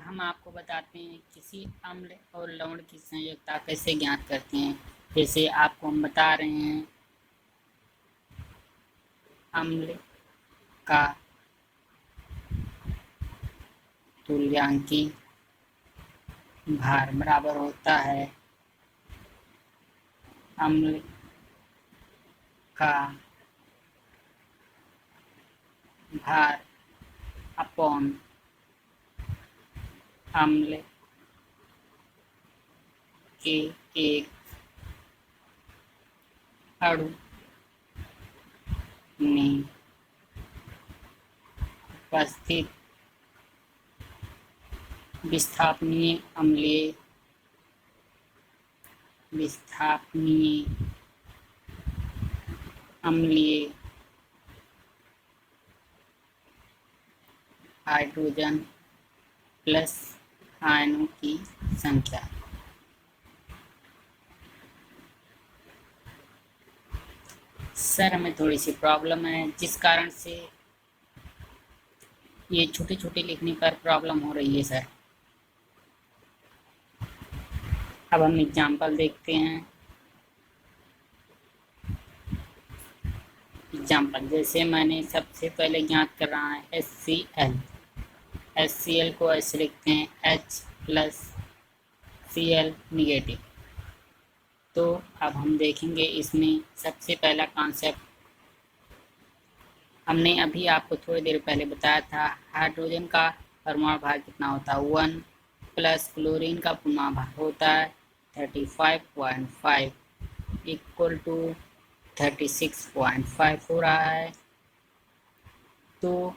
हम आपको बताते हैं किसी अम्ल और लवण की संयोजकता कैसे ज्ञात करते हैं। जैसे आपको हम बता रहे हैं अम्ल का तुल्यांकी भार बराबर होता है अम्ल का भार अपॉन अम्ल के एक अणु में उपस्थित विस्थापनीय अम्लीय हाइड्रोजन प्लस आयनों की संख्या। सर हमें थोड़ी सी प्रॉब्लम है जिस कारण से ये छोटे छोटे लिखने पर प्रॉब्लम हो रही है सर। अब हम एग्जाम्पल देखते हैं। एग्जाम्पल जैसे मैंने सबसे पहले ज्ञात कर रहा है HCl को ऐसे लिखते हैं H+Cl निगेटिव। तो अब हम देखेंगे इसमें सबसे पहला कॉन्सेप्ट हमने अभी आपको थोड़ी देर पहले बताया था। हाइड्रोजन का परमाणु भार कितना होता है 1 प्लस क्लोरीन का परमाणु भार होता है 35.5 इक्वल टू 36.5 हो रहा है। तो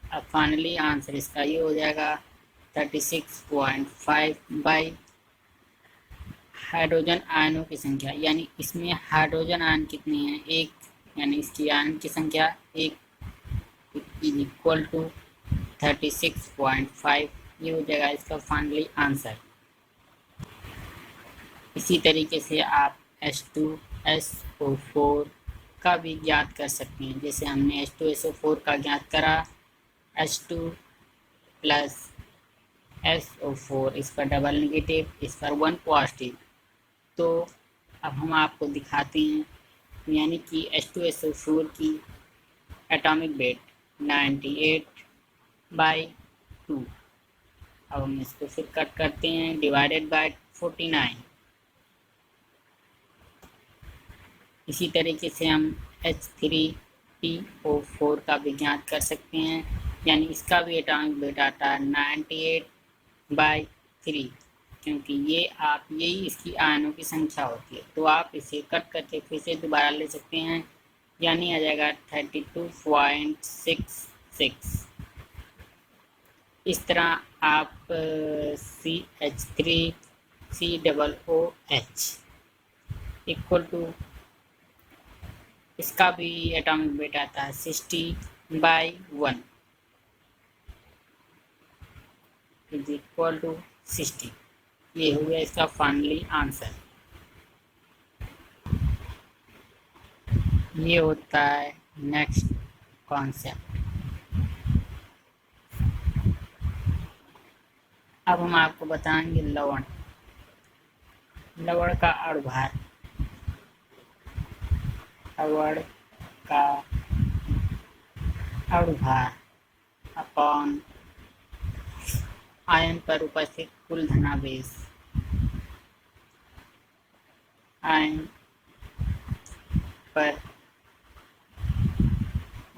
अब फाइनली आंसर इसका ये हो जाएगा 36.5 बाई हाइड्रोजन आयनों की संख्या, यानी इसमें हाइड्रोजन आयन कितने हैं 1, यानी इसकी आयन की संख्या 1 इज इक्वल टू 36.5। ये हो जाएगा इसका फाइनली आंसर। इसी तरीके से आप H2SO4 का भी ज्ञात कर सकते हैं। जैसे हमने H2SO4 का ज्ञात करा H2 प्लस SO4, इस पर डबल नेगेटिव, इस पर 1 पॉजिटिव। तो अब हम आपको दिखाते हैं, यानी कि H2SO4 की एटॉमिक वेट 98/2। अब हम इसको फिर कट करते हैं डिवाइडेड बाय 49। इसी तरीके से हम H3PO4 का भी ज्ञात कर सकते हैं, यानी इसका भी एटॉमिक वेट आता है 98/3, क्योंकि यही इसकी आयनों की संख्या होती है। तो आप इसे कट करके फिर से दोबारा ले सकते हैं, यानी आ जाएगा 32.66। इस तरह आप CH3COOH इक्वल टू, इसका भी एटॉमिक वेट आता है 60/1 इज इक्वल टू 60। ये हो गया इसका फाइनली आंसर। ये होता है नेक्स्ट कॉन्सेप्ट। अब हम आपको बताएंगे लवण का अणुभार। लवण का अणुभार अपॉन आयन पर उपस्थित कुल धनावेश। आयन पर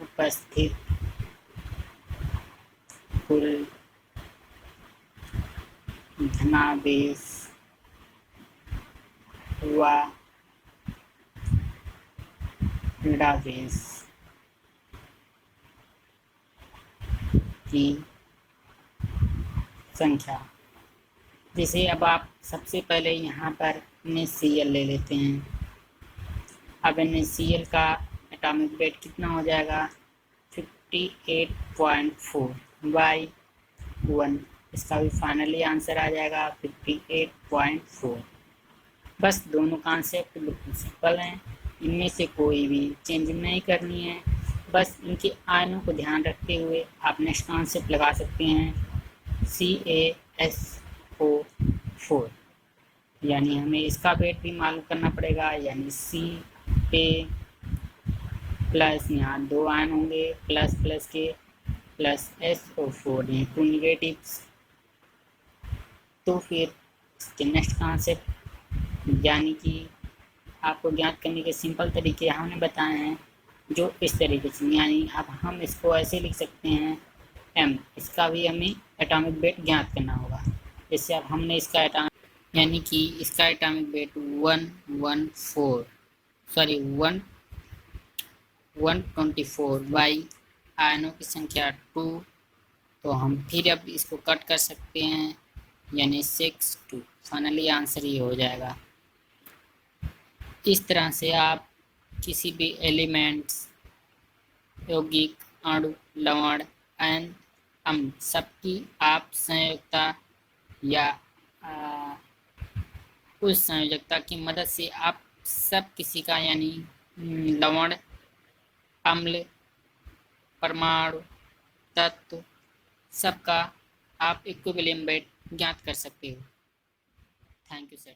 उपस्थित कुल धनावेश व ऋणावेश की संख्या। जैसे अब आप सबसे पहले यहाँ पर NaCl ले लेते हैं। अब NaCl का एटॉमिक वेट कितना हो जाएगा 58.4/1। इसका भी फाइनली आंसर आ जाएगा 58.4। बस दोनों कॉन्सेप्ट बिल्कुल सिंपल हैं, इनमें से कोई भी चेंज नहीं करनी है। बस इनके आयनों को ध्यान रखते हुए आप नेक्स्ट कॉन्सेप्ट लगा सकते हैं SO4, यानी हमें इसका वेट भी मालूम करना पड़ेगा, यानी Ca प्लस यहाँ 2 आयन होंगे प्लस प्लस के प्लस SO4 ये 2 निगेटिव्स। तो फिर इसके नेक्स्ट कॉन्सेप्ट यानी कि आपको ज्ञात करने के सिंपल तरीके हमने बताए हैं, जो इस तरीके से, यानी अब हम इसको ऐसे लिख सकते हैं m, इसका भी हमें एटॉमिक वेट ज्ञात करना होगा। जैसे अब हमने इसका यानी कि इसका एटॉमिक वेट 124 बाई आयनों की संख्या 2, तो हम फिर अब इसको कट कर सकते हैं, यानी 6 2, फाइनली आंसर ये हो जाएगा। इस तरह से आप किसी भी एलिमेंट्स, यौगिक, अणु, लवण, आयन, अम्ल सबकी आप संयोजकता या उस संयोजकता की मदद से आप सब किसी का, यानी लवण, अम्ल, परमाणु, तत्व सबका आप इक्विलिब्रियम वेट ज्ञात कर सकते हो। Thank you sir.